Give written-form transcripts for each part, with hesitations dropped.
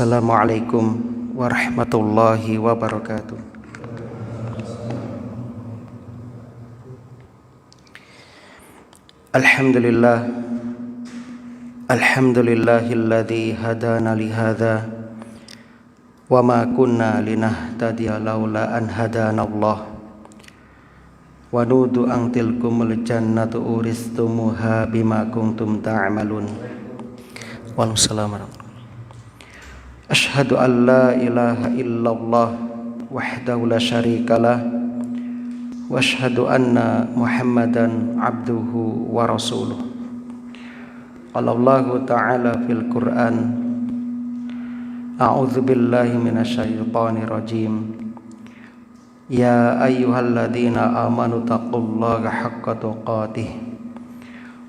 Assalamualaikum warahmatullahi wabarakatuh. Alhamdulillah, alhamdulillahilladzi hadana lihadza wa ma kunna linahtadiya laula an hadanallah wa nudu an tilkumul jannatu uristumuha bima kuntum ta'malun. Wassalamu. Asyhadu an la ilaha illallah wahdahu la syarikalah wa asyhadu anna Muhammadan abduhu wa rasuluh. Qala Allahu ta'ala fil Qur'an, a'udzu billahi minasyaitonir rajim. Ya ayyuhalladzina amanu taqullaha haqqa tuqatih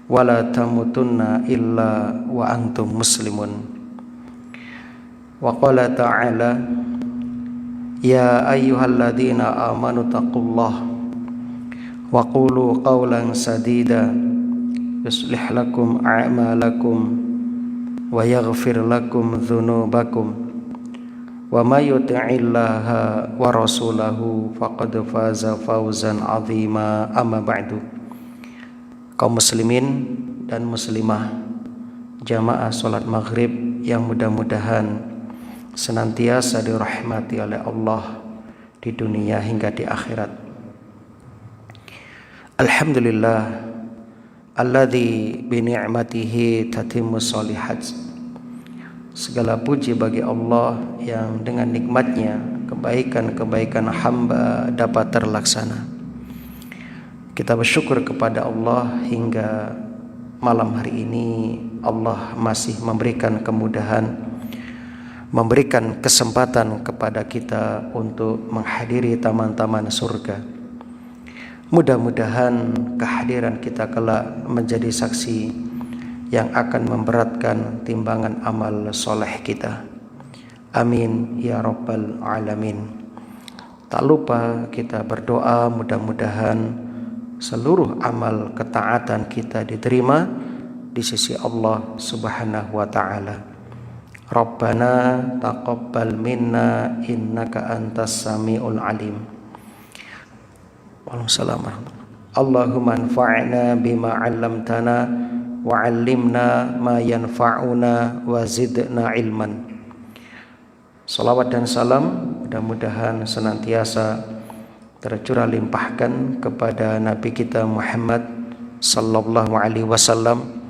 wa la tamutunna illa wa antum muslimun. Wa qala ta'ala, ya ayyuhalladzina amanu taqullaha wa qulu qawlan sadida yuslih lakum a'malakum wa yaghfir lakum dhunubakum wa may yuti'illaha wa rasulahu faqad faza fawzan 'azima. Amma ba'du. Kaum muslimin dan muslimah jamaah salat maghrib yang mudah-mudahan senantiasa dirahmati oleh Allah di dunia hingga di akhirat. Alhamdulillah alladzi bi ni'matihi tatimmus shalihat. Segala puji bagi Allah yang dengan nikmatnya kebaikan-kebaikan hamba dapat terlaksana. Kita bersyukur kepada Allah hingga malam hari ini Allah masih memberikan kemudahan, memberikan kesempatan kepada kita untuk menghadiri taman-taman surga. Mudah-mudahan kehadiran kita kelak menjadi saksi yang akan memberatkan timbangan amal soleh kita. Amin ya rabbal alamin. Tak lupa kita berdoa mudah-mudahan seluruh amal ketaatan kita diterima di sisi Allah Subhanahu wa ta'ala. Rabbana taqabbal minna innaka antas samiul alim. Waalaikumsalam. Allahumma anfa'na bima 'allamtana wa 'allimna ma yanfa'una wa zidna ilman. Salawat dan salam mudah-mudahan senantiasa tercurah limpahkan kepada Nabi kita Muhammad sallallahu alaihi wasallam,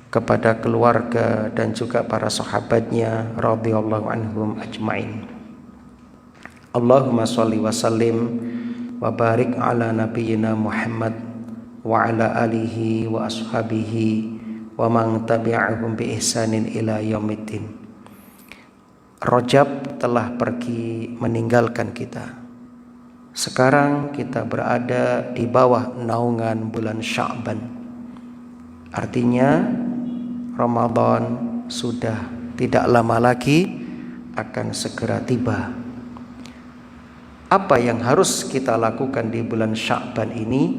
kepada keluarga dan juga para sahabatnya radhiyallahu anhum ajmain. Allahumma shalli wa sallim wa barik ala nabiyyina Muhammad wa ala alihi wa ashabihi wa man tabi'ahum bi ihsanin ila yaumiddin. Rajab telah pergi meninggalkan kita. Sekarang kita berada di bawah naungan bulan Sya'ban. Artinya Ramadan sudah tidak lama lagi akan segera tiba. Apa yang harus kita lakukan di bulan Sya'ban ini?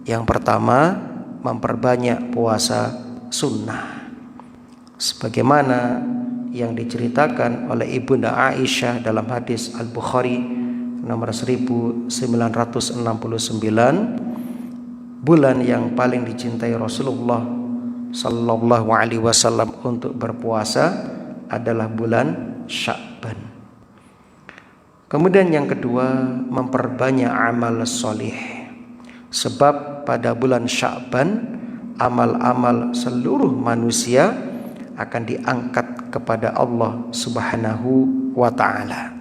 Yang pertama, memperbanyak puasa sunnah, sebagaimana yang diceritakan oleh Ibunda Aisyah dalam hadis Al-Bukhari nomor 1969. Bulan yang paling dicintai Rasulullah sallallahu alaihi wasallam untuk berpuasa adalah bulan Sya'ban. Kemudian yang kedua, memperbanyak amal solih, sebab pada bulan Sya'ban amal-amal seluruh manusia akan diangkat kepada Allah Subhanahu wa ta'ala.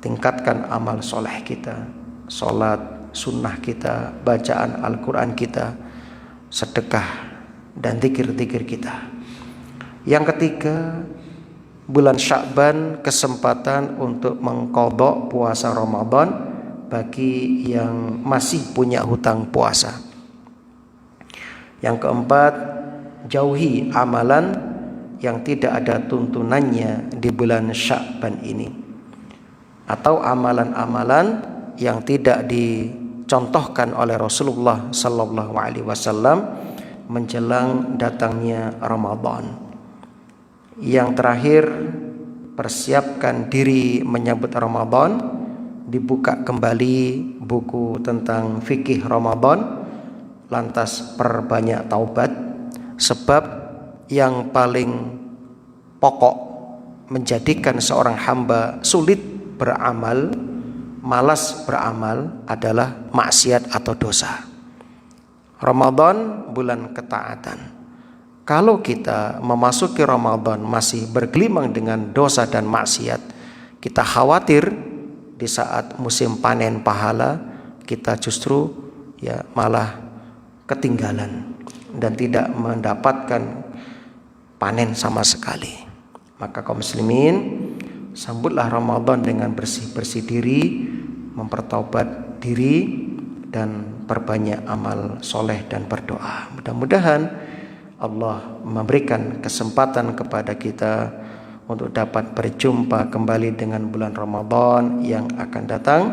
Tingkatkan amal soleh kita, salat sunnah kita, bacaan Al-Quran kita, sedekah dan zikir-zikir kita. Yang ketiga, bulan Sya'ban kesempatan untuk mengqadha puasa Ramadan bagi yang masih punya hutang puasa. Yang keempat, jauhi amalan yang tidak ada tuntunannya di bulan Sya'ban ini, atau amalan-amalan yang tidak dicontohkan oleh Rasulullah sallallahu alaihi wasallam menjelang datangnya Ramadan. Yang terakhir, persiapkan diri menyambut Ramadan. Dibuka kembali buku tentang fikih Ramadan. Lantas perbanyak taubat, sebab yang paling pokok menjadikan seorang hamba sulit beramal, malas beramal adalah maksiat atau dosa. Ramadan bulan ketaatan. Kalau kita memasuki Ramadan masih bergelimang dengan dosa dan maksiat, kita khawatir di saat musim panen pahala kita justru malah ketinggalan dan tidak mendapatkan panen sama sekali. Maka kaum muslimin, sambutlah Ramadan dengan bersih-bersih diri, mempertaubat diri, dan perbanyak amal soleh dan berdoa. Mudah-mudahan Allah memberikan kesempatan kepada kita untuk dapat berjumpa kembali dengan bulan Ramadan yang akan datang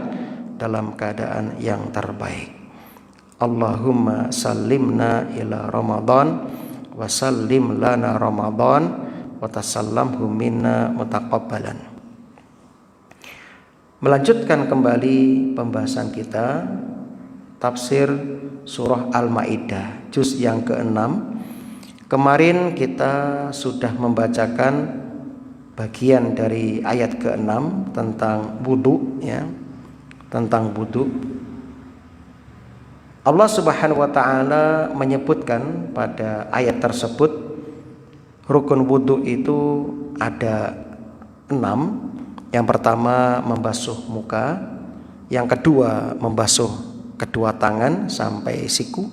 dalam keadaan yang terbaik. Allahumma sallimna ila Ramadan wa sallim lana Ramadan wa tasallamhu minna mutaqabbalan. Melanjutkan kembali pembahasan kita, tafsir surah Al-Maidah juz yang ke-6. Kemarin kita sudah membacakan bagian dari ayat ke-6 tentang wudu, tentang wudu. Allah Subhanahu wa taala menyebutkan pada ayat tersebut rukun wudu itu ada 6. Yang pertama membasuh muka, yang kedua membasuh kedua tangan sampai siku,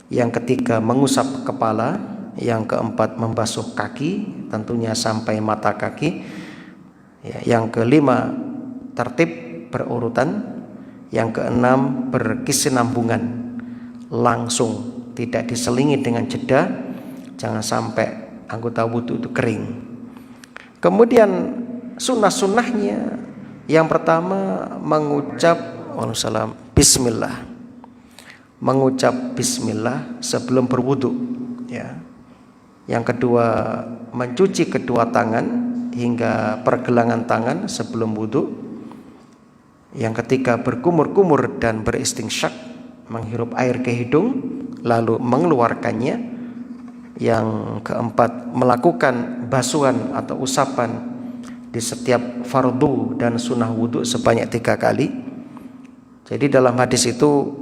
yang ketiga mengusap kepala, yang keempat membasuh kaki tentunya sampai mata kaki, yang kelima tertib berurutan, yang keenam berkesinambungan langsung, tidak diselingi dengan jeda, jangan sampai anggota wudu itu kering. Kemudian sunnah-sunnahnya, yang pertama mengucap bismillah, mengucap bismillah sebelum berwudu, Yang kedua mencuci kedua tangan hingga pergelangan tangan sebelum wudu. Yang ketiga berkumur-kumur dan beristinsyak, menghirup air ke hidung lalu mengeluarkannya. Yang keempat melakukan basuhan atau usapan di setiap fardu dan sunnah wudu sebanyak 3 kali. Jadi dalam hadis itu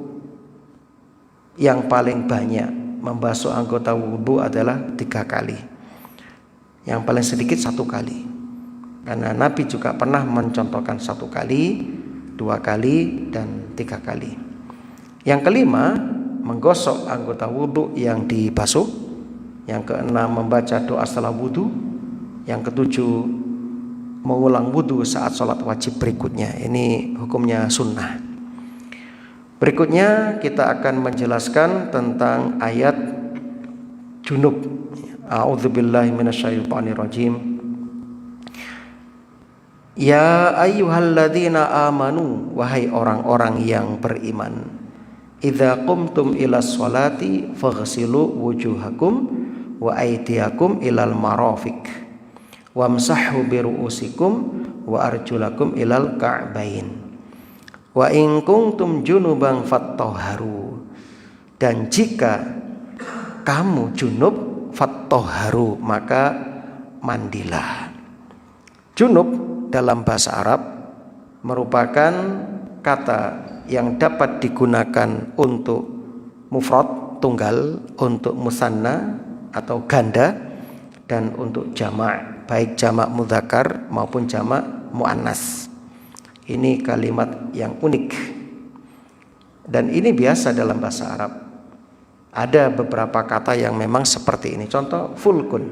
yang paling banyak membasuh anggota wudu adalah 3 kali. Yang paling sedikit 1 kali. Karena Nabi juga pernah mencontohkan 1 kali, 2 kali, dan 3 kali. Yang kelima, menggosok anggota wudu yang dibasuh. Yang keenam, membaca doa setelah wudu. Yang ketujuh, mengulang wudu saat sholat wajib berikutnya. Ini hukumnya sunnah. Berikutnya kita akan menjelaskan tentang ayat junub. A'udzubillahi minasyaitonirrajim. Ya ayyuhalladzina amanu, wahai orang-orang yang beriman, idza qumtum ilas sholati faghsilu wujuhakum wa aydiyakum ilal marafiq wamsahu biru'usikum wa arjulakum ilal ka'bain. Wa in kuntum junuban fattahharu, dan jika kamu junub fattahharu maka mandilah. Junub dalam bahasa Arab merupakan kata yang dapat digunakan untuk mufrad tunggal, untuk musanna atau ganda, dan untuk jamak, baik jamak mudzakkar maupun jamak muannas. Ini kalimat yang unik dan ini biasa dalam bahasa Arab. Ada beberapa kata yang memang seperti ini. Contoh fulkun.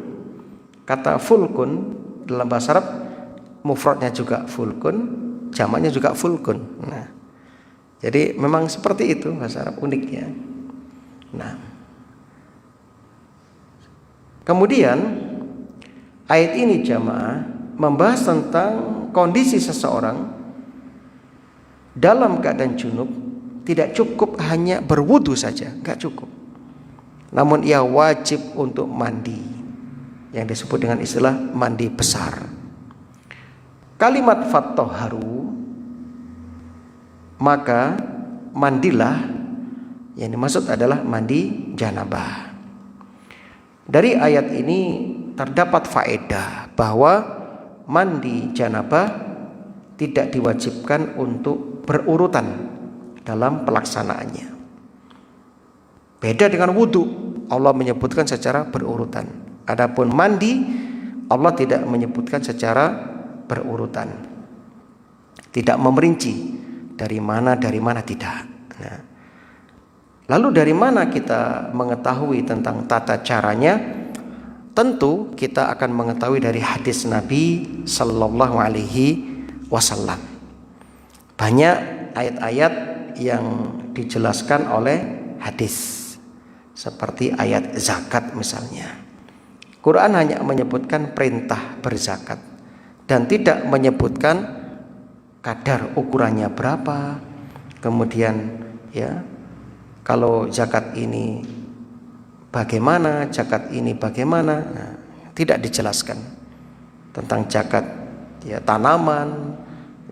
Kata fulkun dalam bahasa Arab mufradnya juga fulkun, jamaknya juga fulkun. Nah, jadi memang seperti itu bahasa Arab, unik ya. Nah, kemudian ayat ini jamaah membahas tentang kondisi seseorang dalam keadaan junub. Tidak cukup hanya berwudu saja, enggak cukup. Namun ia wajib untuk mandi. yang disebut dengan istilah mandi besar. Kalimat fattoharu, maka mandilah, yang dimaksud adalah mandi janabah. Dari ayat ini terdapat faedah bahwa mandi janabah tidak diwajibkan untuk berurutan dalam pelaksanaannya. Beda dengan wudhu, Allah menyebutkan secara berurutan. Adapun mandi, Allah tidak menyebutkan secara berurutan, tidak memerinci dari mana tidak. Nah, lalu dari mana kita mengetahui tentang tata caranya? Tentu kita akan mengetahui dari hadis Nabi Sallallahu Alaihi Wasallam. Banyak ayat-ayat yang dijelaskan oleh hadis, seperti ayat zakat misalnya. Quran hanya menyebutkan perintah berzakat dan tidak menyebutkan kadar ukurannya berapa. Kemudian ya, kalau zakat ini bagaimana, zakat ini bagaimana, nah, tidak dijelaskan tentang zakat ya tanaman,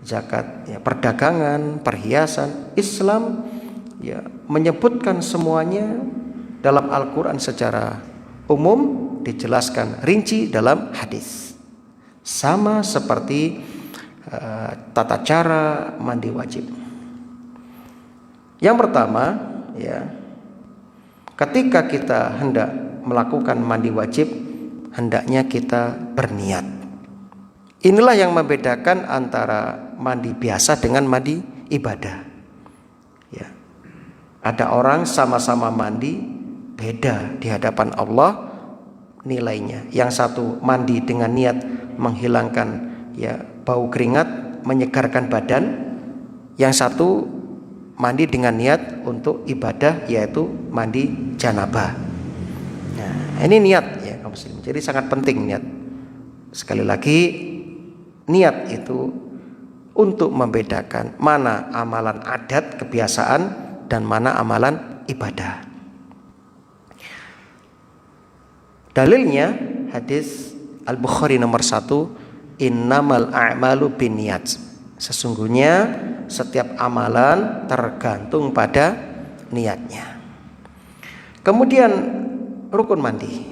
zakat ya perdagangan, perhiasan. Islam ya menyebutkan semuanya dalam Al-Quran secara umum, dijelaskan rinci dalam hadis. Sama seperti tata cara mandi wajib. Yang pertama ya, ketika kita hendak melakukan mandi wajib, hendaknya kita berniat. Inilah yang membedakan antara mandi biasa dengan mandi ibadah. Ya. Ada orang sama-sama mandi, beda di hadapan Allah nilainya. Yang satu mandi dengan niat menghilangkan ya bau keringat, menyegarkan badan. Yang satu mandi dengan niat untuk ibadah, yaitu mandi janabah. Nah, ini niat ya kaum muslimin. Jadi sangat penting niat. Sekali lagi, niat itu untuk membedakan mana amalan adat, kebiasaan, dan mana amalan ibadah. Dalilnya hadis Al-Bukhari nomor 1, innamal a'malu binniyat. Sesungguhnya setiap amalan tergantung pada niatnya. Kemudian rukun mandi.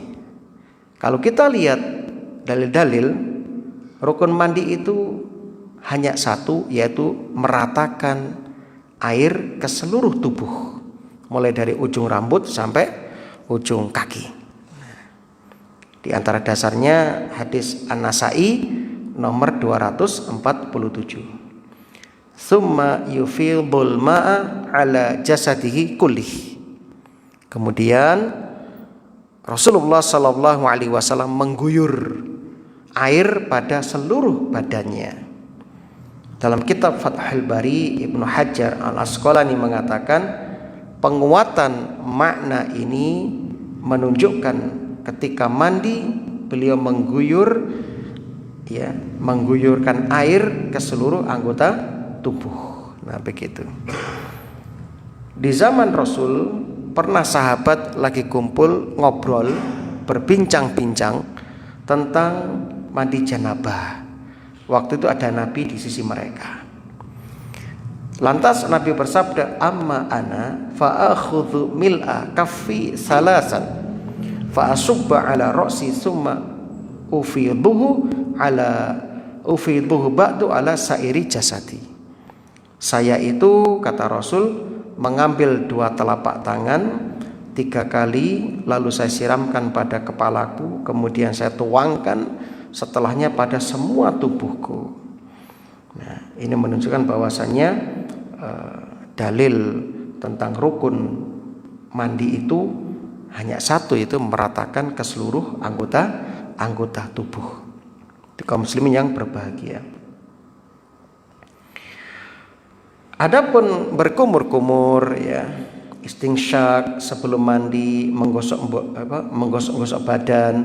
Kalau kita lihat dalil-dalil, rukun mandi itu hanya satu, yaitu meratakan air ke seluruh tubuh, mulai dari ujung rambut sampai ujung kaki. Di antara dasarnya hadis An-Nasa'i nomor 247. Tsumma yufidul ma'a ala jasadihi kullih. Kemudian Rasulullah sallallahu alaihi wasallam mengguyur air pada seluruh badannya. Dalam kitab Fathul Bari, Ibnu Hajar Al-Asqalani mengatakan penguatan makna ini menunjukkan ketika mandi beliau mengguyurkan air ke seluruh anggota tubuh. Nah, begitu. Di zaman Rasul pernah sahabat lagi kumpul ngobrol, berbincang-bincang tentang mandi janabah. Waktu itu ada Nabi di sisi mereka. Lantas Nabi bersabda, amma ana fa akhudhu mil'a kaffi salasan fa asubba ala ra'si summa ufidhuhu ba'du ala sairi jasadi. Saya itu, kata Rasul, mengambil 2 telapak tangan 3 kali, lalu saya siramkan pada kepalaku, kemudian saya tuangkan setelahnya pada semua tubuhku. Nah, ini menunjukkan bahwasannya dalil tentang rukun mandi itu hanya satu, yaitu meratakan ke seluruh anggota tubuh. Itu kaum muslimin yang berbahagia. Adapun berkumur-kumur ya, istinsyak sebelum mandi, menggosok-gosok badan,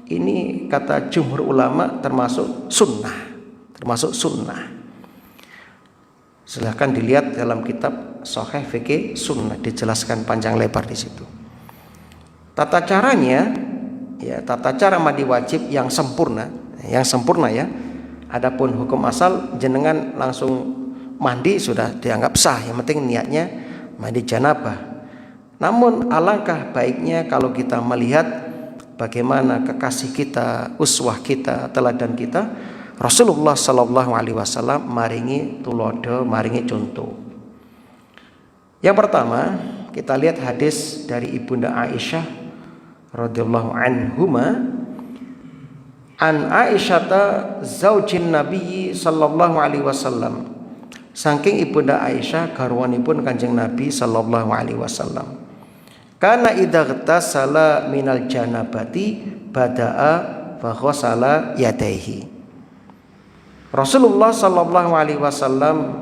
ini kata jumhur ulama termasuk sunnah. Silahkan dilihat dalam kitab Shahih Fiqih Sunnah, dijelaskan panjang lebar di situ. Tata caranya ya tata cara mandi wajib yang sempurna ya. Adapun hukum asal jenengan langsung mandi sudah dianggap sah, yang penting niatnya mandi janabah. Namun alangkah baiknya kalau kita melihat bagaimana kekasih kita, uswah kita, teladan kita, Rasulullah sallallahu alaihi wasallam maringi tulodo, maringi contoh. Yang pertama, kita lihat hadis dari Ibunda Aisyah radhiyallahu anhuma, an Aisyata zaujin Nabi sallallahu alaihi wasallam. Saking Ibunda Aisyah garwanipun Kanjeng Nabi sallallahu alaihi wasallam. Kana idza ghtasala minal janabati bada'a fa ghasala yadayhi. Rasulullah sallallahu alaihi wasallam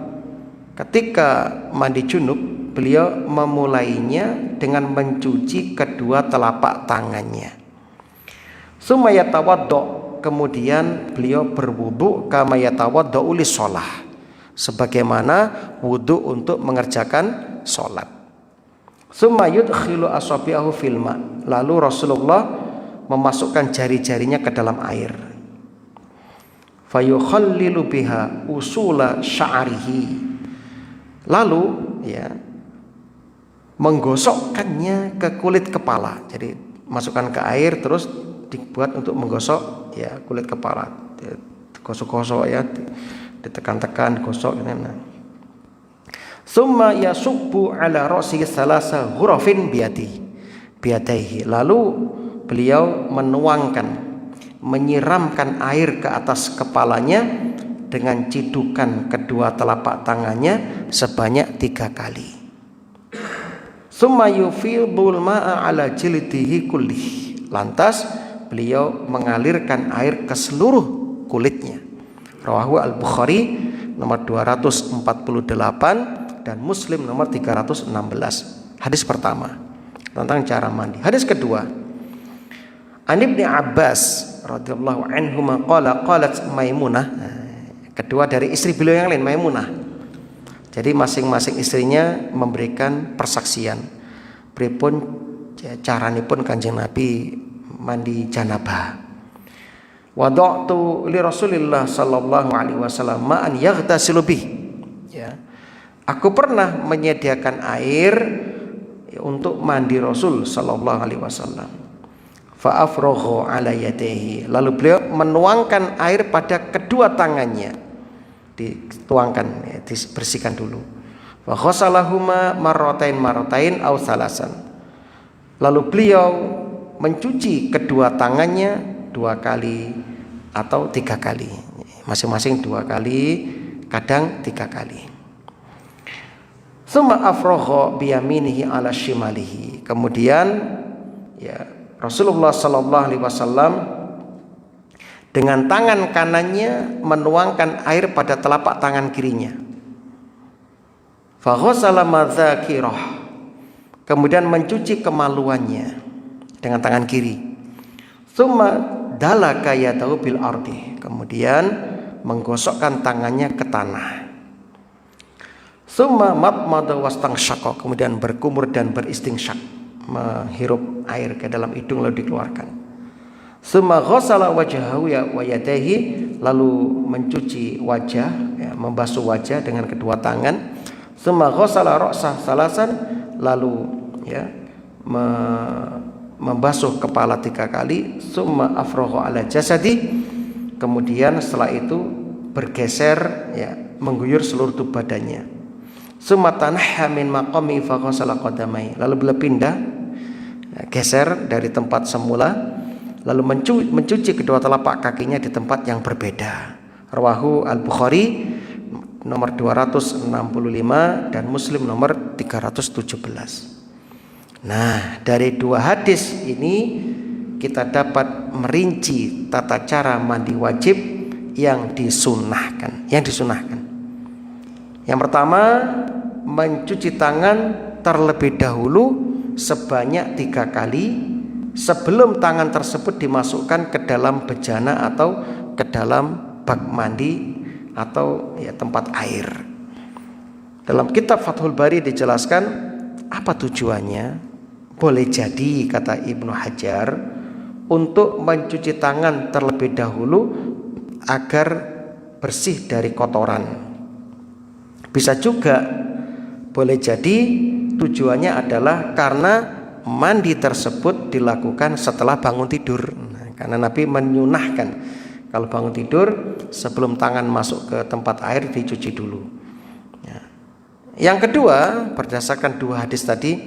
ketika mandi junub, beliau memulainya dengan mencuci kedua telapak tangannya. Summa yatawaddo, kemudian beliau berwudu kama yatawaddo lis shalah, sebagaimana wudu untuk mengerjakan salat. Summa yudkhilu asabi'ahu fil ma, lalu Rasulullah memasukkan jari-jarinya ke dalam air. Fayukhallilu biha usula sya'rihi, lalu ya menggosokkannya ke kulit kepala. Jadi masukkan ke air terus dibuat untuk menggosok ya kulit kepala. Gosok-gosok ya, ditekan-tekan, gosok gitu. Summa yasubbu ala ra'si salasa ghurafin biyadaihi, lalu beliau menuangkan, menyiramkan air ke atas kepalanya dengan cidukan kedua telapak tangannya sebanyak 3 kali. Summa yufidul ma'a ala jildihi kullih, lantas beliau mengalirkan air ke seluruh kulitnya. Rawahu Al-Bukhari nomor 248 dan Muslim nomor 316. Hadis pertama tentang cara mandi. Hadis kedua, An Ibnu Abbas radhiyallahu anhuma qalat Maimunah, kedua dari istri beliau yang lain, Maimunah. Jadi masing-masing istrinya memberikan persaksian pripun caranipun Kanjeng Nabi mandi janabah. Wada'tu li Rasulillah sallallahu alaihi wasallam ma'an yaghtasilu bih. Ya. Aku pernah menyediakan air untuk mandi Rasul sallallahu alaihi wasallam. Fa afragha ala yadayhi, lalu beliau menuangkan air pada kedua tangannya. Dituangkan ya, dibersihkan dulu. Wa ghasalahuma marratain aw salasan. Lalu beliau mencuci kedua tangannya 2 kali atau 3 kali, masing-masing 2 kali, kadang 3 kali. Summa afragha biyaminihi ala shimalihi, kemudian ya Rasulullah sallallahu alaihi wasallam dengan tangan kanannya menuangkan air pada telapak tangan kirinya. Fa ghassala madzakirah, kemudian mencuci kemaluannya dengan tangan kiri. Summa dalaka yadahu bil ardi, kemudian menggosokkan tangannya ke tanah. Summa matmada wastansyaqa, kemudian berkumur dan beristinsyak, menghirup air ke dalam hidung lalu dikeluarkan. Summa ghassala wajhahu wa yadayhi, lalu mencuci wajah ya, membasuh wajah dengan kedua tangan. Summa ghassala ra'sah salasan, lalu ya membasuh kepala 3 kali. Summa afragha ala jasadi, kemudian setelah itu bergeser ya, mengguyur seluruh tubuh badannya. Summa tanahha min maqami fa ghassala qadamai, lalu beliau pindah ya, geser dari tempat semula, lalu mencuci kedua telapak kakinya di tempat yang berbeda. Rawahu Al-Bukhari nomor 265 dan Muslim nomor 317. Nah, dari 2 hadis ini kita dapat merinci tata cara mandi wajib yang disunahkan. Yang pertama, mencuci tangan terlebih dahulu sebanyak 3 kali sebelum tangan tersebut dimasukkan ke dalam bejana atau ke dalam bak mandi atau ya, tempat air. Dalam kitab Fathul Bari dijelaskan apa tujuannya. Boleh jadi, kata Ibnu Hajar, untuk mencuci tangan terlebih dahulu agar bersih dari kotoran. Bisa juga boleh jadi tujuannya adalah karena mandi tersebut dilakukan setelah bangun tidur. Karena Nabi menyunahkan kalau bangun tidur sebelum tangan masuk ke tempat air dicuci dulu. Yang kedua, berdasarkan dua hadis tadi,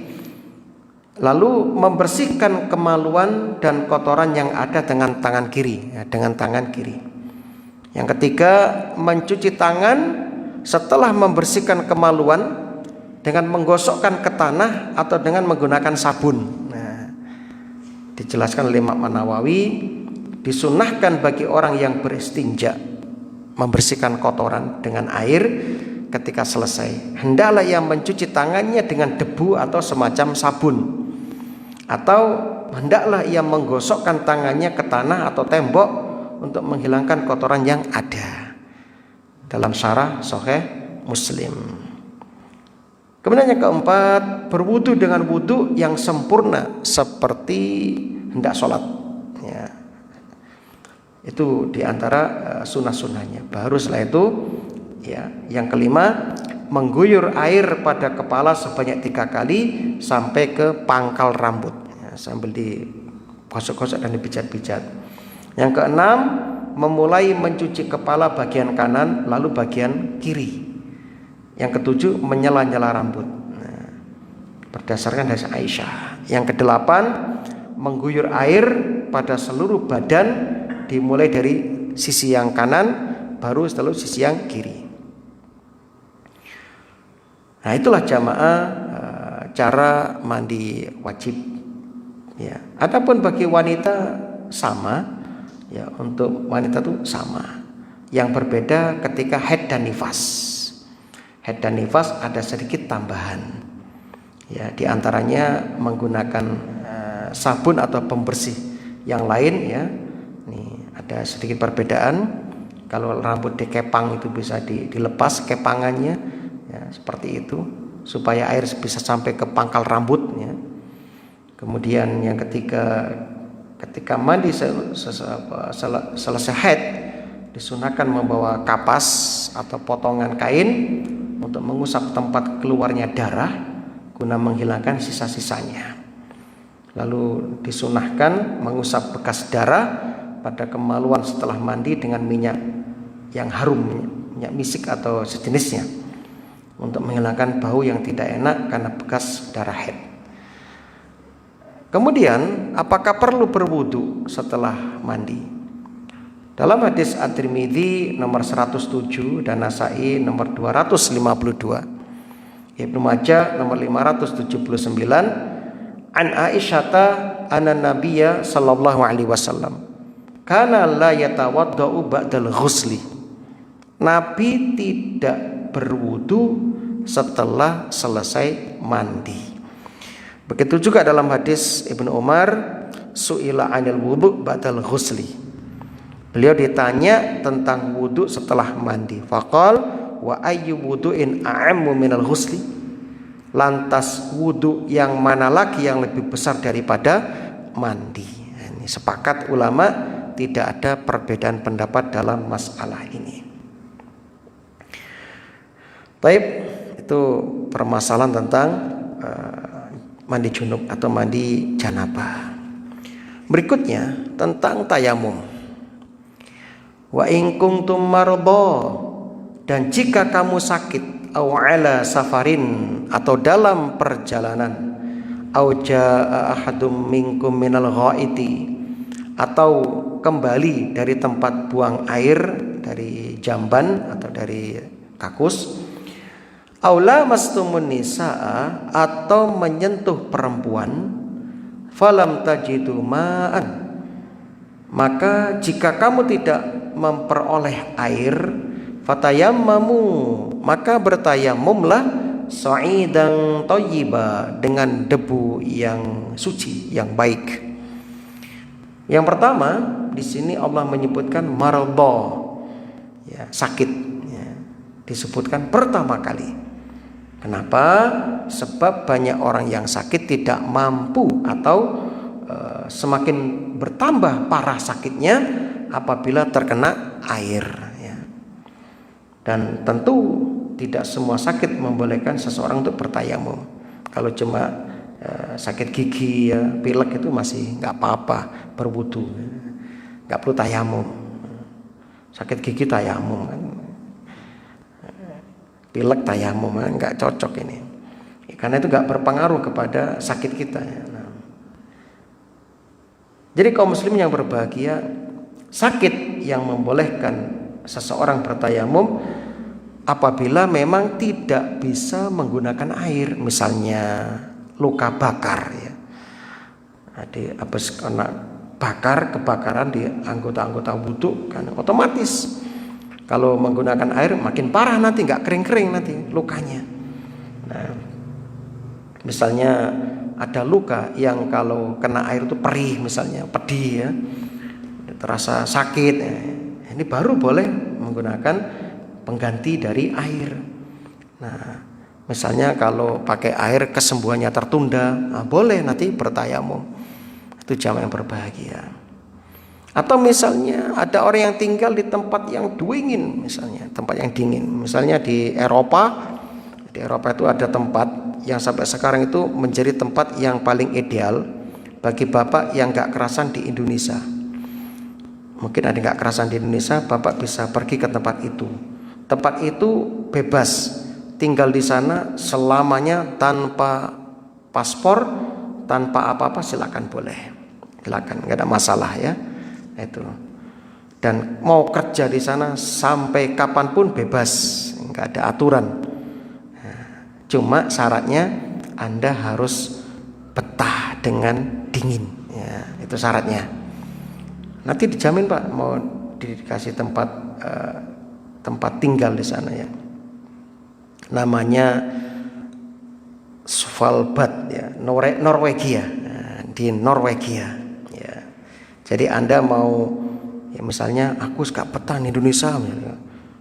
lalu membersihkan kemaluan dan kotoran yang ada dengan tangan kiri, dengan tangan kiri. Yang ketiga, mencuci tangan setelah membersihkan kemaluan dengan menggosokkan ke tanah atau dengan menggunakan sabun. Dijelaskan oleh Imam Nawawi, disunahkan bagi orang yang beristinja membersihkan kotoran dengan air ketika selesai. Hendaklah ia mencuci tangannya dengan debu atau semacam sabun, atau hendaklah ia menggosokkan tangannya ke tanah atau tembok untuk menghilangkan kotoran yang ada. Dalam syarah Sahih Muslim. Kemudian yang keempat, berwudu dengan wudu yang sempurna seperti hendak sholat. Ya. Itu diantara sunnah-sunnahnya. Baru setelah itu, ya, yang kelima, mengguyur air pada kepala sebanyak 3 kali sampai ke pangkal rambut, ya, sambil digosok-gosok dan dipijat-pijat. Yang keenam, memulai mencuci kepala bagian kanan lalu bagian kiri. Yang ketujuh, menyela-nyela rambut, berdasarkan hadis Aisyah. Yang kedelapan, mengguyur air pada seluruh badan dimulai dari sisi yang kanan baru setelah sisi yang kiri. Nah, itulah jamaah cara mandi wajib. Ya, adapun bagi wanita sama, ya, untuk wanita itu sama. Yang berbeda ketika haid dan nifas. Haid dan nifas ada sedikit tambahan. Ya, diantaranya menggunakan sabun atau pembersih yang lain. Ya, nih ada sedikit perbedaan. Kalau rambut dikepang itu bisa dilepas kepangannya, ya, seperti itu supaya air bisa sampai ke pangkal rambut. Ya. Kemudian yang ketika mandi selesai haid, disunahkan membawa kapas atau potongan kain untuk mengusap tempat keluarnya darah guna menghilangkan sisa-sisanya. Lalu disunahkan mengusap bekas darah pada kemaluan setelah mandi dengan minyak yang harum, minyak misik atau sejenisnya, untuk menghilangkan bau yang tidak enak karena bekas darah haid. Kemudian, apakah perlu berwudu setelah mandi? Dalam hadis At-Tirmidzi nomor 107 dan Nasa'i nomor 252, Ibnu Majah nomor 579, an Aisyata anna Nabiyya sallallahu alaihi wasallam kana la yatawaddau ba'dal ghusli. Nabi tidak berwudu setelah selesai mandi. Begitu juga dalam hadis Ibnu Umar, su'ila 'anil wudu ba'dal ghusli. Beliau ditanya tentang wudu setelah mandi. Faqal wa ayyu wudu'in a'ammu minal ghusli. Lantas wudu yang mana lagi yang lebih besar daripada mandi? Ini sepakat ulama, tidak ada perbedaan pendapat dalam masalah ini. Baik, itu permasalahan tentang mandi junub atau mandi janabah. Berikutnya tentang tayamum. Wa in kuntum marda, dan jika kamu sakit, aw ala safarin, atau dalam perjalanan, aw jaa ahadum minkum minal ghaiti, atau kembali dari tempat buang air, dari jamban atau dari kakus, aw lamastumun nisaa, atau menyentuh perempuan, falam tajidu ma'an, maka jika kamu tidak memperoleh air, fatayammamu, maka bertayamumlah, sa'idan thayyiba, dengan debu yang suci, yang baik. Yang pertama, di sini Allah menyebutkan marada, ya, sakit, ya, disebutkan pertama kali. Kenapa? Sebab banyak orang yang sakit tidak mampu atau semakin bertambah parah sakitnya apabila terkena air, ya. Dan tentu tidak semua sakit membolehkan seseorang untuk bertayamum. Kalau cuma sakit gigi, ya, pilek itu masih nggak apa-apa berwudu, nggak perlu tayamum. Sakit gigi tayamum kan, pilek tayamum kan nggak cocok ini, karena itu nggak berpengaruh kepada sakit kita, ya. Nah, jadi kaum muslimin yang berbahagia, sakit yang membolehkan seseorang bertayamum apabila memang tidak bisa menggunakan air, misalnya luka bakar, ya. Ada habis kena kebakaran di anggota-anggota wudu kan otomatis kalau menggunakan air makin parah, nanti nggak kering-kering nanti lukanya. Nah, misalnya ada luka yang kalau kena air itu perih, misalnya pedih, ya, terasa sakit, ini baru boleh menggunakan pengganti dari air. Nah, misalnya kalau pakai air kesembuhannya tertunda, nah boleh nanti bertayamum. Itu jamaah yang berbahagia. Atau misalnya ada orang yang tinggal di tempat yang dingin, misalnya tempat yang dingin, misalnya di Eropa. Di Eropa itu ada tempat yang sampai sekarang itu menjadi tempat yang paling ideal bagi bapak yang gak kerasan di Indonesia. Mungkin ada gak kerasan di Indonesia, bapak bisa pergi ke tempat itu. Tempat itu bebas tinggal di sana selamanya tanpa paspor, tanpa apa-apa, silakan boleh, silakan, nggak ada masalah, ya. Itu, dan mau kerja di sana sampai kapanpun bebas, nggak ada aturan. Nah, cuma syaratnya Anda harus betah dengan dingin, ya, itu syaratnya. Nanti dijamin Pak, mau dikasih tempat tinggal di sana, ya. Namanya Svalbard, ya, Norwegia, di Norwegia, ya. Jadi Anda mau, ya, misalnya aku suka betah di Indonesia, misalnya.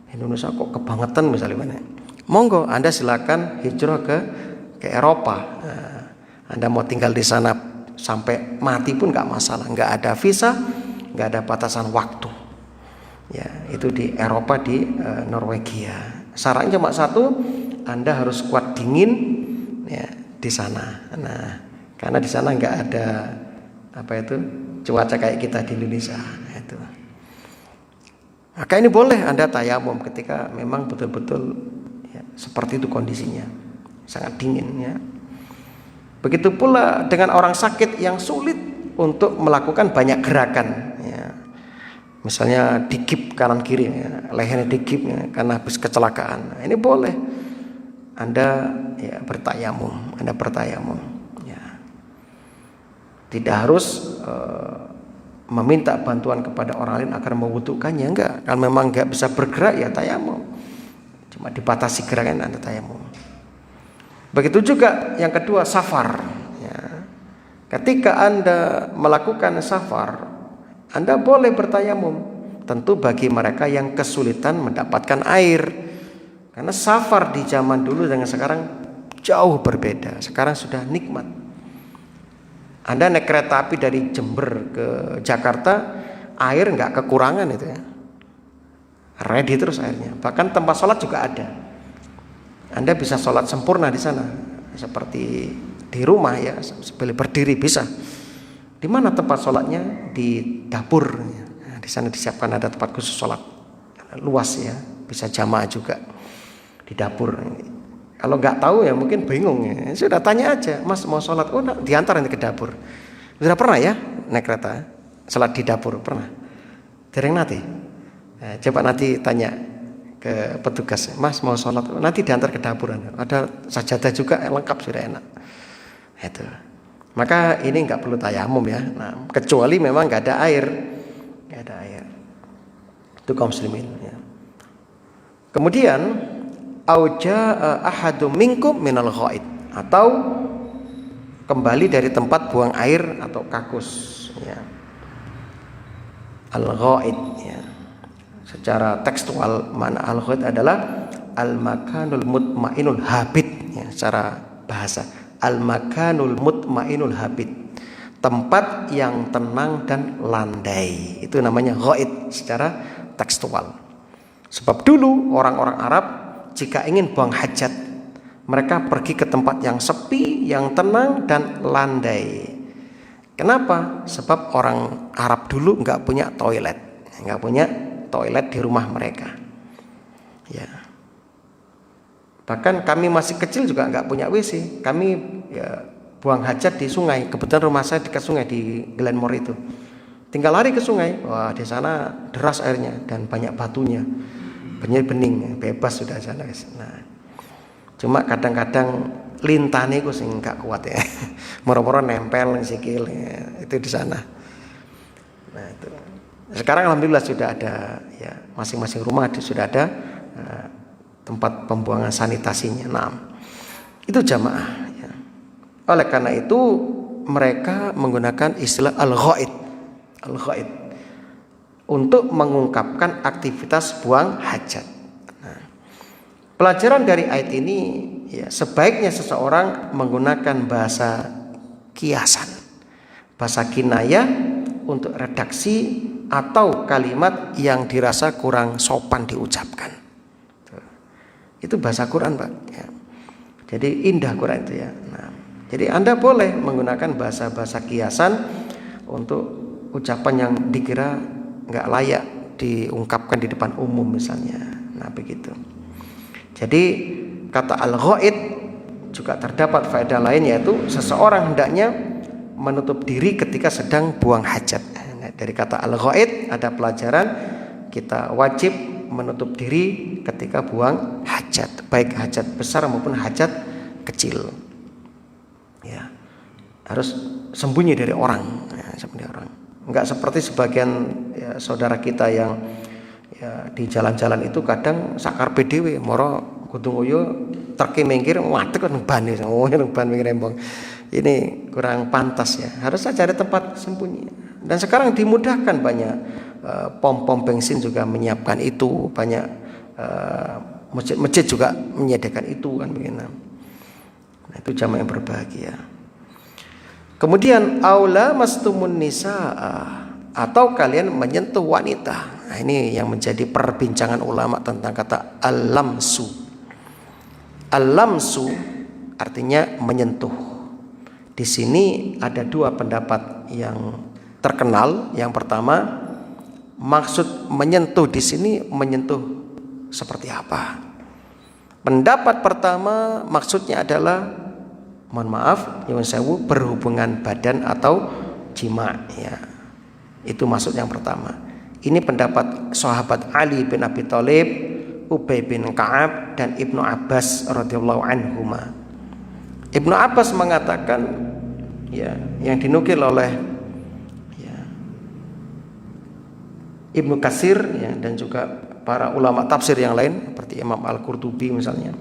Indonesia kok kebangetan misalnya, monggo Anda silakan hijrah ke Eropa. Nah, Anda mau tinggal di sana sampai mati pun nggak masalah, nggak ada visa, nggak ada batasan waktu, ya. Itu di Eropa, di Norwegia. Syaratnya cuma satu, Anda harus kuat dingin, ya, di sana. Nah, karena di sana nggak ada cuaca kayak kita di Indonesia, itu. Maka ini boleh Anda tayamum ketika memang betul-betul, ya, seperti itu kondisinya, sangat dingin, ya. Begitu pula dengan orang sakit yang sulit untuk melakukan banyak gerakan, ya. Misalnya digip kanan kiri, ya, lehernya digip, ya, karena habis kecelakaan. Nah, ini boleh Anda, ya, bertayamum, ya. Tidak harus meminta bantuan kepada orang lain agar mewudukannya, enggak. Kalau memang enggak bisa bergerak, ya tayamum. Cuma dibatasi gerakan, Anda tayamum. Begitu juga yang kedua, safar, ya. Ketika Anda melakukan safar, Anda boleh bertayamum. Tentu bagi mereka yang kesulitan mendapatkan air. Karena safar di zaman dulu dengan sekarang jauh berbeda. Sekarang sudah nikmat. Anda naik kereta api dari Jember ke Jakarta, air nggak kekurangan itu, ya. Ready terus airnya. Bahkan tempat sholat juga ada. Anda bisa sholat sempurna di sana, seperti di rumah, ya, sambil berdiri bisa. Di mana tempat sholatnya? Di dapur. Nah, di sana disiapkan ada tempat khusus sholat, luas, ya, bisa jamaah juga di dapur. Kalau nggak tahu, ya mungkin bingung, ya. Sudah tanya aja, Mas mau sholat, oh diantar nanti ke dapur. Sudah pernah, ya, naik kereta sholat di dapur? Pernah? Dereng nanti? Nah, coba nanti tanya ke petugas, Mas mau sholat, nanti diantar ke dapur. Ada sajadah juga, lengkap, sudah enak. Itu. Maka ini nggak perlu tayamum, ya. Nah, kecuali memang nggak ada air, Itu kaum muslimin, ya. Kemudian auja ahadum minkum minal ghaid, atau kembali dari tempat buang air atau kakus, ya. Al-ghaid, ya. Secara tekstual makna al-ghaid adalah al-makanul mutmainul habit, ya, secara bahasa al-makanul mutmainul habit, tempat yang tenang dan landai. Itu namanya ghaid secara tekstual. Sebab dulu orang-orang Arab jika ingin buang hajat, mereka pergi ke tempat yang sepi, yang tenang dan landai. Kenapa? Sebab orang Arab dulu nggak punya toilet di rumah mereka. Ya. Bahkan kami masih kecil juga nggak punya WC. Kami ya buang hajat di sungai. Kebetulan rumah saya dekat sungai di Glenmore itu. Tinggal lari ke sungai. Wah, di sana deras airnya dan banyak batunya. Bening, bebas sudah sana. Nah, cuma kadang-kadang lintane ku sing gak kuat ya. Moro-moro nempel sikil ya, itu di sana. Nah, itu. Sekarang alhamdulillah sudah ada ya, masing-masing rumah sudah ada tempat pembuangan sanitasinya. Nah, itu jamaah ya. Oleh karena itu mereka menggunakan istilah al-ghaid untuk mengungkapkan aktivitas buang hajat. Nah, pelajaran dari ayat ini ya, sebaiknya seseorang menggunakan bahasa kiasan, bahasa kinayah untuk redaksi atau kalimat yang dirasa kurang sopan diucapkan. Itu bahasa Quran, Pak. Ya. Jadi indah Quran itu ya. Nah, jadi Anda boleh menggunakan bahasa-bahasa kiasan untuk ucapan yang dikira nggak layak diungkapkan di depan umum misalnya. Nah, begitu. Jadi kata al-ghaid juga terdapat faedah lain, yaitu seseorang hendaknya menutup diri ketika sedang buang hajat. Nah, dari kata al-ghaid ada pelajaran kita wajib menutup diri ketika buang hajat, baik hajat besar maupun hajat kecil. Ya, harus sembunyi dari orang, ya, sembunyi orang. Enggak seperti sebagian ya, saudara kita yang ya, di jalan-jalan itu kadang sakar PDW, moro kudu uyo terki minggir watek nang ban minggir embong. Ini kurang pantas ya. Harus cari tempat sembunyi. Dan sekarang dimudahkan, banyak pom-pom bensin juga menyiapkan itu, banyak masjid-masjid juga menyediakan itu kan begini. Nah, itu jamaah yang berbahagia. Kemudian aula mastumun nisaa, atau kalian menyentuh wanita. Nah, ini yang menjadi perbincangan ulama tentang kata al-lamsu. Al-lamsu artinya menyentuh. Di sini ada dua pendapat yang terkenal. Yang pertama, maksud menyentuh di sini menyentuh seperti apa? Pendapat pertama maksudnya adalah, mohon maaf, nyuwun sewu, berhubungan badan atau jima ya. Itu maksud yang pertama. Ini pendapat sahabat Ali bin Abi Thalib, Ubay bin Ka'ab dan Ibnu Abbas radhiyallahu anhuma. Ibnu Abbas mengatakan ya, yang dinukil oleh ya, Ibnu Katsir ya, dan juga para ulama tafsir yang lain seperti Imam Al-Qurtubi misalnya.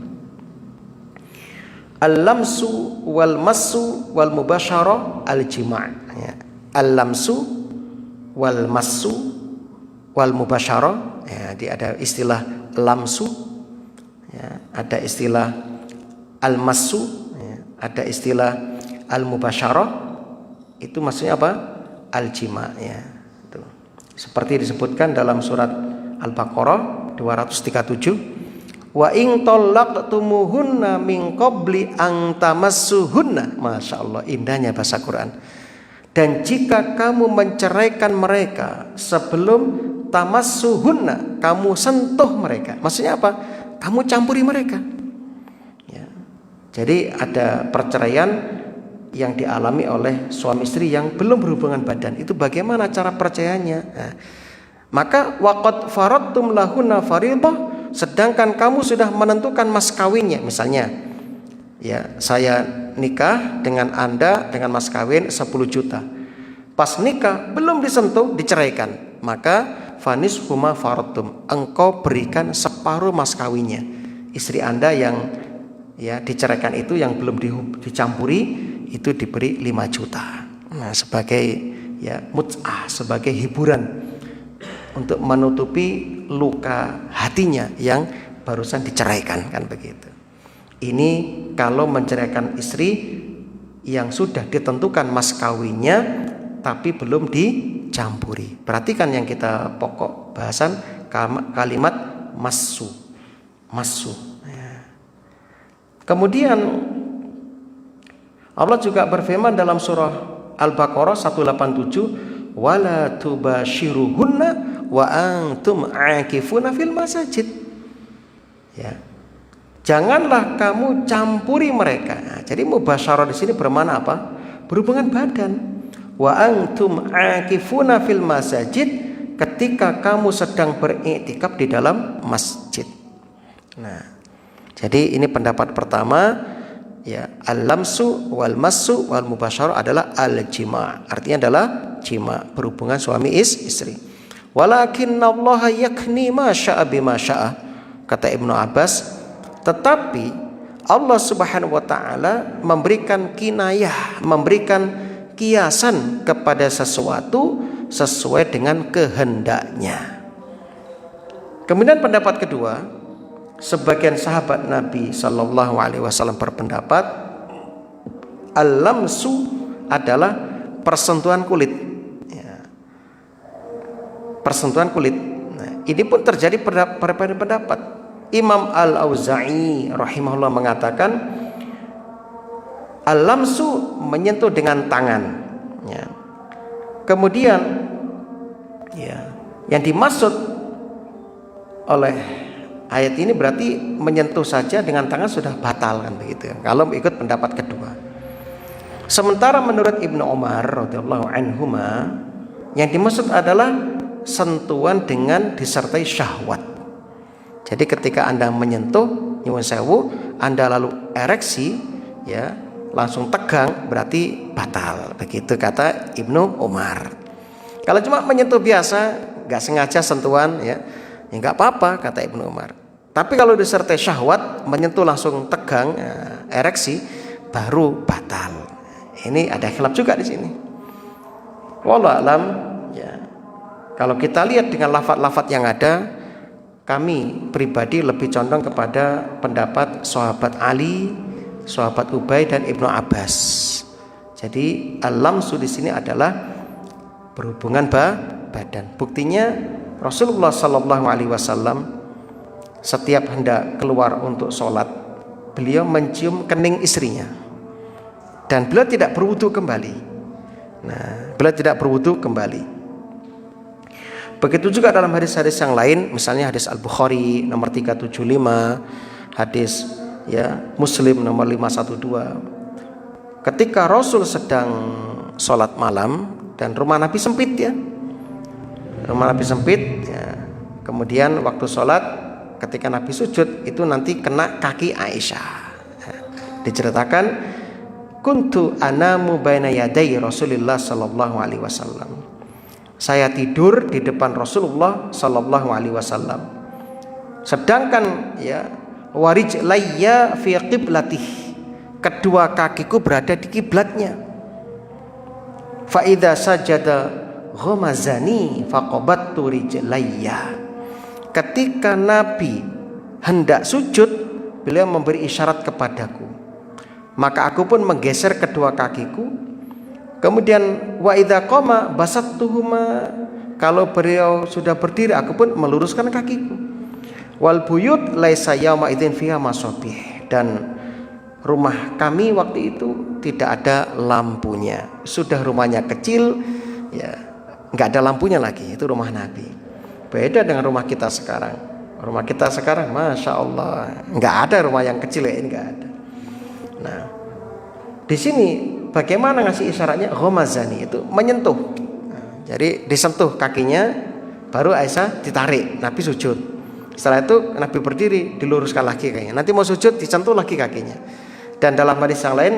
Al-lamsu wal massu wal mubasyarah al-jima'. Ya. Al-lamsu wal massu wal mubasyarah. Ya, ada istilah lamsu, ya, ada istilah al-massu, ya, ada istilah al-mubasyarah. Itu maksudnya apa? Al-jima'. Ya. Itu. Seperti disebutkan dalam surat Al-Baqarah 237. Wa in talaqtumuhunna min qabli an tamassuhunna. Masya Allah, indahnya bahasa Quran. Dan jika kamu menceraikan mereka sebelum tamassuhunna, kamu sentuh mereka. Maksudnya apa? Kamu campuri mereka ya. Jadi ada perceraian yang dialami oleh suami istri yang belum berhubungan badan. Itu bagaimana cara perceraiannya? Nah, maka waqad faradtum lahunna fariidhah, sedangkan kamu sudah menentukan mas kawinnya. Misalnya ya, saya nikah dengan Anda dengan mas kawin 10 juta. Pas nikah belum disentuh, diceraikan, maka fanis huma faradtum, engkau berikan separuh mas kawinnya. Istri Anda yang ya diceraikan itu, yang belum dicampuri, itu diberi 5 juta. Nah, sebagai ya mut'ah, sebagai hiburan untuk menutupi luka hatinya yang barusan diceraikan, kan begitu. Ini kalau menceraikan istri yang sudah ditentukan mas kawinnya tapi belum dicampuri. Perhatikan yang kita pokok bahasan kalimat masu. Ya. Kemudian Allah juga berfirman dalam surah Al-Baqarah 187, wala tubashiruhunna wa antum aakifuna fil masajid. Ya. Janganlah kamu campuri mereka. Nah, jadi mubasyarah di sini bermakna apa? Berhubungan badan. Wa antum aakifuna fil masajid, ketika kamu sedang beriktikaf di dalam masjid. Nah, jadi ini pendapat pertama, ya, al-lamsu wal massu wal mubasyarah adalah al-jima'. Artinya adalah jima', berhubungan suami istri. Walakinnallaha yakni ma syaa bima syaa, kata Ibnu Abbas. Tetapi Allah Subhanahu wa taala memberikan kinayah, memberikan kiasan kepada sesuatu sesuai dengan kehendaknya. Kemudian pendapat kedua, sebagian sahabat Nabi Sallallahu Alaihi Wasallam berpendapat al-lamsu adalah persentuhan kulit. Ya. Persentuhan kulit. Nah, ini pun terjadi perbedaan pendapat. Imam Al-Auza'i rahimahullah mengatakan al-lamsu menyentuh dengan tangan. Ya. Kemudian, ya, yang dimaksud oleh ayat ini berarti menyentuh saja dengan tangan sudah batal, kan begitu. Kalau ikut pendapat kedua. Sementara menurut Ibnu Umar radhiyallahu anhuma, yang dimaksud adalah sentuhan dengan disertai syahwat. Jadi ketika Anda menyentuh nyuwun sewu, Anda lalu ereksi, ya, langsung tegang, berarti batal. Begitu kata Ibnu Umar. Kalau cuma menyentuh biasa, nggak sengaja sentuhan, ya nggak apa-apa, kata Ibnu Umar. Tapi kalau disertai syahwat, menyentuh langsung tegang, ya, ereksi, baru batal. Ini ada khilaf juga di sini. Wallahu alam, ya. Kalau kita lihat dengan lafaz-lafaz yang ada, kami pribadi lebih condong kepada pendapat sahabat Ali, sahabat Ubay dan Ibnu Abbas. Jadi al-lamsu di sini adalah berhubungan badan. Buktinya Rasulullah Sallallahu Alaihi Wasallam setiap hendak keluar untuk sholat, beliau mencium kening istrinya dan beliau tidak berwudu kembali. Nah, beliau tidak berwudu kembali. Begitu juga dalam hadis-hadis yang lain, misalnya hadis Al-Bukhari nomor 375, hadis, ya, Muslim nomor 512. Ketika Rasul sedang sholat malam dan rumah Nabi sempit, ya, rumah Nabi sempit, ya. Kemudian waktu sholat, ketika Nabi sujud itu nanti kena kaki Aisyah. Ya. Diceritakan, kuntu anamu baina yaday Rasulillah sallallahu alaihi wasallam. Saya tidur di depan Rasulullah sallallahu alaihi wasallam. Sedangkan, ya, warijlayya fi qiblatih, kedua kakiku berada di kiblatnya. Fa idza sajada ghamazani faqabattu rijlayya. Ketika Nabi hendak sujud, beliau memberi isyarat kepadaku, maka aku pun menggeser kedua kakiku. Kemudian wa idza qama basattuhuma, kalau beliau sudah berdiri aku pun meluruskan kakiku. Wal buyut laisa yauma idzin fiha masabih, dan rumah kami waktu itu tidak ada lampunya. Sudah rumahnya kecil, ya, enggak ada lampunya lagi. Itu rumah Nabi. Beda dengan rumah kita sekarang. Rumah kita sekarang, masya Allah, enggak ada rumah yang kecil, ya, ini enggak ada. Nah, di sini bagaimana ngasih isyaratnya? Ghamazani, itu menyentuh. Nah, jadi disentuh kakinya, baru Aisyah ditarik, Nabi sujud. Setelah itu Nabi berdiri, diluruskan lagi kakinya. Nanti mau sujud, disentuh lagi kakinya. Dan dalam hadis yang lain,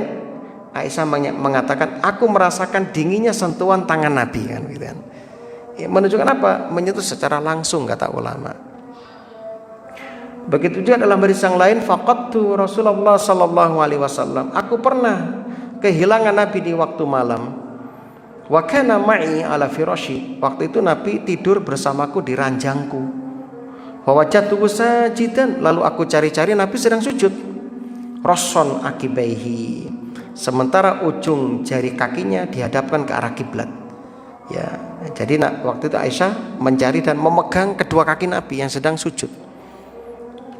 Aisyah mengatakan, aku merasakan dinginnya sentuhan tangan Nabi, kan, gitu kan. Ya, menunjukkan apa? Menyentuh secara langsung, kata ulama. Begitu juga dalam hadis yang lain, faqadtu Rasulullah sallallahu alaihi wasallam. Aku pernah kehilangan Nabi di waktu malam. Wa kana ma'i ala firasyi. Waktu itu Nabi tidur bersamaku di ranjangku. Wa wajadtuhu sajidan, lalu aku cari-cari Nabi sedang sujud. Rosson akibaihi, sementara ujung jari kakinya dihadapkan ke arah kiblat. Ya, jadi waktu itu Aisyah mencari dan memegang kedua kaki Nabi yang sedang sujud,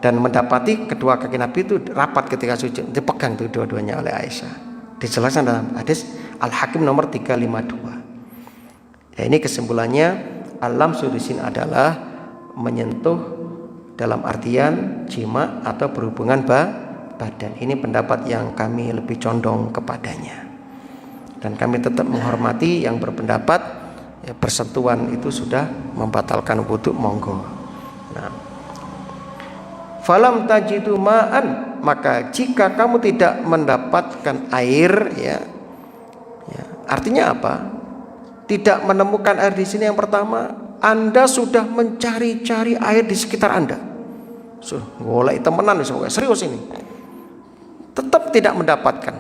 dan mendapati kedua kaki Nabi itu rapat ketika sujud, dipegang tuh dua-duanya oleh Aisyah. Dijelaskan dalam hadis Al-Hakim nomor 352. Ya, ini kesimpulannya, al-lamsu di sini adalah menyentuh dalam artian jima atau berhubungan badan. Ini pendapat yang kami lebih condong kepadanya, dan kami tetap menghormati yang berpendapat ya, bersentuhan itu sudah membatalkan wudu, monggo. Nah, falam tajidu ma'an, maka jika kamu tidak mendapatkan air, ya, artinya apa? Tidak menemukan air di sini. Yang pertama, Anda sudah mencari-cari air di sekitar Anda, golek temenan, serius ini, tetap tidak mendapatkan.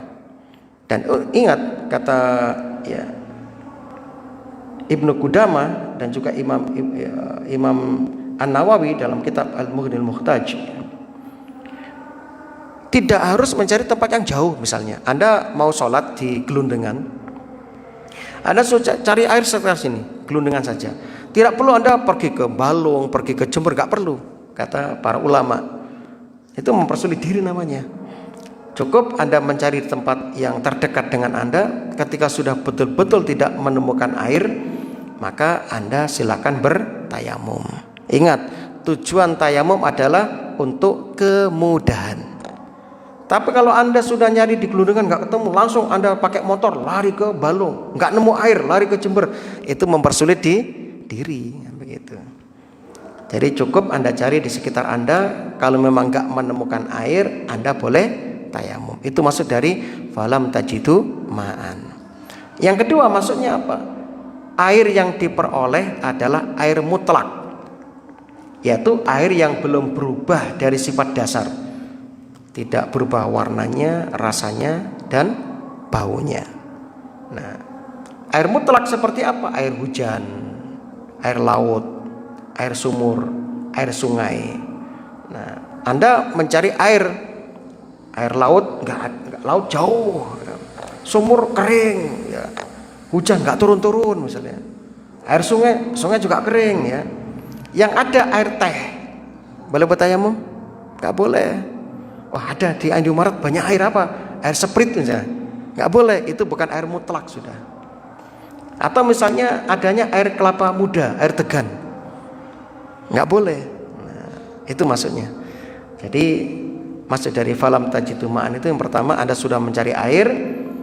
Dan ingat kata ya Ibnu Qudamah dan juga Imam An-Nawawi dalam kitab Al-Mughnil Muhtaj, tidak harus mencari tempat yang jauh. Misalnya Anda mau sholat di Gelundengan, Anda sudah cari air sekitar sini, Gelundengan saja. Tidak perlu Anda pergi ke Balung, pergi ke Jember, gak perlu. Kata para ulama, itu mempersulit diri namanya. Cukup Anda mencari tempat yang terdekat dengan Anda. Ketika sudah betul-betul tidak menemukan air, maka Anda silakan bertayamum. Ingat, tujuan tayamum adalah untuk kemudahan. Tapi kalau Anda sudah nyari di Gelundengan nggak ketemu, langsung Anda pakai motor lari ke Balung, nggak nemu air lari ke Jember, itu mempersulit diri, begitu. Jadi cukup Anda cari di sekitar Anda. Kalau memang nggak menemukan air, Anda boleh tayamum. Itu maksud dari falam tajidu ma'an. Yang kedua maksudnya apa? Air yang diperoleh adalah air mutlak, yaitu air yang belum berubah dari sifat dasar, tidak berubah warnanya, rasanya, dan baunya. Nah, air mutlak seperti apa? Air hujan, air laut, air sumur, air sungai. Nah, Anda mencari air laut, nggak laut jauh, sumur kering, ya. Hujan nggak turun-turun misalnya. Air sungai juga kering, ya. Yang ada air teh, boleh bertayamum? Nggak boleh. Wah, ada di Indomaret banyak air apa? Air Sprite misalnya. Nggak boleh, itu bukan air mutlak sudah. Atau misalnya adanya air kelapa muda, air degan, nggak boleh. Nah, itu maksudnya. Jadi maksud dari falam tajidu ma'an itu yang pertama, Anda sudah mencari air.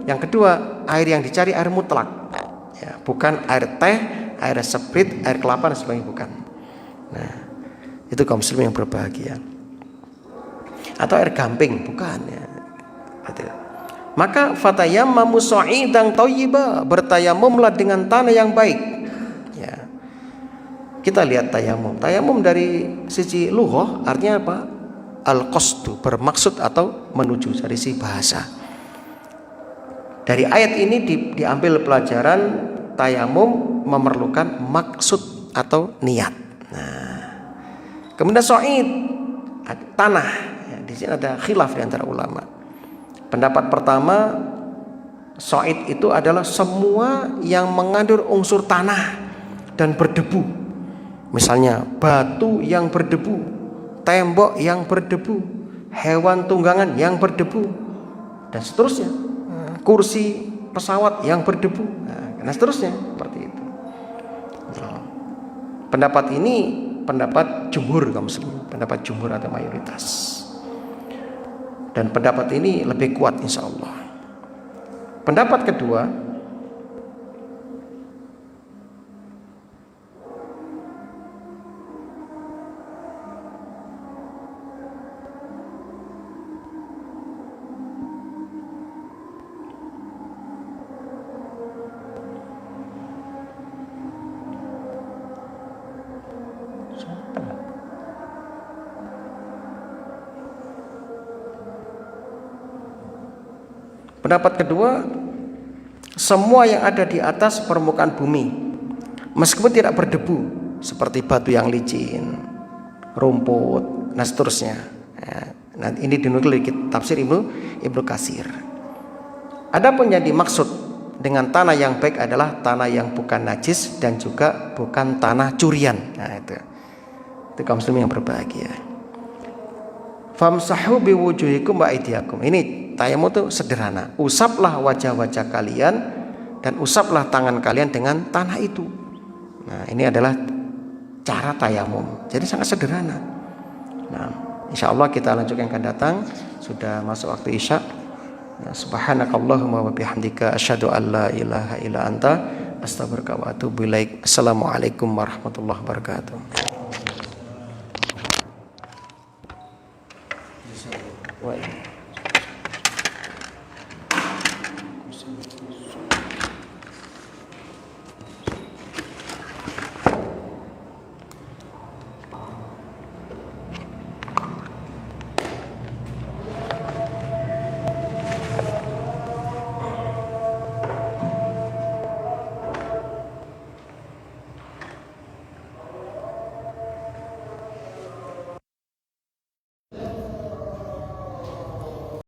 Yang kedua, air yang dicari air mutlak, ya, bukan air teh, air Sprite, air kelapa dan sebagainya, bukan. Nah, itu kaum muslimin yang berbahagia. Atau air gamping, bukan, ya. Maka fatayammamu sha'idan thayyiba, bertayamumlah dengan tanah yang baik. Ya. Kita lihat tayamum. Tayamum dari sisi lughah artinya apa? Al-qasdu, bermaksud atau menuju, dari sisi bahasa. Dari ayat ini diambil pelajaran tayamum memerlukan maksud atau niat. Nah, kemudian sha'id, tanah. Ya, di sini ada khilaf di antara ulama. Pendapat pertama, sha'id itu adalah semua yang mengandung unsur tanah dan berdebu. Misalnya batu yang berdebu, tembok yang berdebu, hewan tunggangan yang berdebu, dan seterusnya. Kursi pesawat yang berdebu, dan seterusnya, seperti itu. Pendapat ini pendapat jumhur kaum muslimin, pendapat jumhur atau mayoritas. Dan pendapat ini lebih kuat insya Allah. Pendapat kedua, semua yang ada di atas permukaan bumi, meskipun tidak berdebu, seperti batu yang licin, rumput, dan seterusnya. Nah, ini dinukil dari tafsir Ibnu Katsir. Adapun yang dimaksud dengan tanah yang baik adalah tanah yang bukan najis dan juga bukan tanah curian. Nah, itu kaum muslimin yang berbahagia. Famsahu biwujuhikum wa aydiyakum. Ini tayamum itu sederhana. Usaplah wajah-wajah kalian dan usaplah tangan kalian dengan tanah itu. Nah, ini adalah cara tayamum. Jadi sangat sederhana. Nah, insyaallah kita lanjutkan yang akan datang. Sudah masuk waktu Isya. Ya, subhanakallahumma wa bihamdika asyhadu an la ilaha illa anta astaghfiruka wa atubu ilaik. Assalamualaikum warahmatullahi wabarakatuh. Waalaikumsalam.